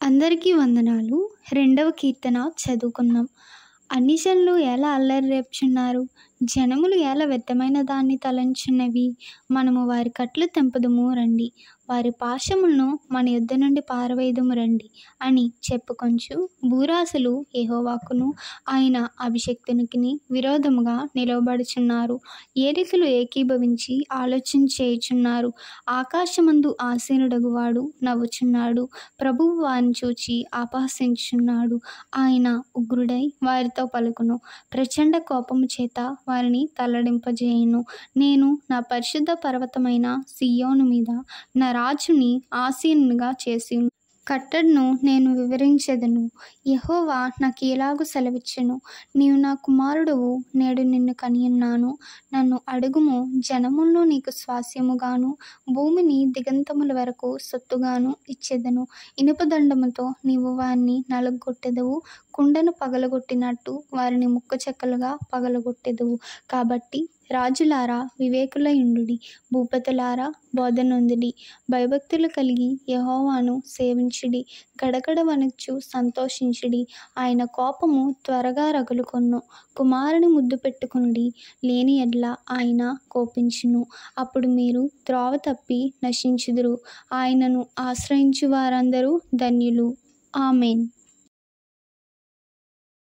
అందరికీ వందనాలు. 2వ కీర్తన చదువుకుందాం. అన్ని జనులు ఎలా అల్లరి రేపుచున్నారు, జనములు ఎలా వ్యర్థమైన దాన్ని తలంచున్నవి. మనము వారి కట్లు తెంపుదుము రండి, వారి పాశములను మన యొద్ద నుండి పారవేయుదుము రండి అని చెప్పుకొంచు భూరాజులు యెహోవాకును ఆయన అభిషిక్తునికి విరోధముగా నిలవబడుచున్నారు. ఏలికలు ఏకీభవించి ఆలోచన చేయుచున్నారు. ఆకాశమందు ఆసీనుడగువాడు నవ్వుచున్నాడు. ప్రభువు వారిని చూచి అపహసించుచున్నాడు. ఆయన ఉగ్రుడై వారితో పలుకును. ప్రచండ కోపము చేత వారిని తల్లడింపజేయును. నేను నా పరిశుద్ధ పర్వతమైన సీయోను మీద నా రాజుని ఆసీనునిగా చేసి కట్టడను నేను వివరించెదను. యెహోవా నాకు ఇలాగు సెలవిచ్చెను, నీవు నా కుమారుడవు, నేడు నిన్ను కనియున్నాను. నన్ను అడుగుము, జనములను నీకు స్వాస్యముగాను భూమిని దిగంతముల వరకు సొత్తుగాను ఇచ్చెదను. ఇనుపదండముతో నీవు వారిని నలుగగొట్టెదవు, కుండను పగలగొట్టినట్టు వారిని ముక్కచెక్కలుగా పగలగొట్టెదవు. కాబట్టి రాజులారా వివేకులై ఉండుడి, భూపతులారా బోధనొందుడి. భయభక్తులు కలిగి యెహోవాను సేవించుడి, గడగడ వణుకుచు సంతోషించుడి. ఆయన కోపము త్వరగా రగులుకొనును. కుమారుని ముద్దు పెట్టుకొనుడి, లేని యెడల ఆయన కోపించును. అప్పుడు మీరు త్రోవ తప్పి నశించుదురు. ఆయనను ఆశ్రయించు వారందరూ ధన్యులు. ఆమేన్.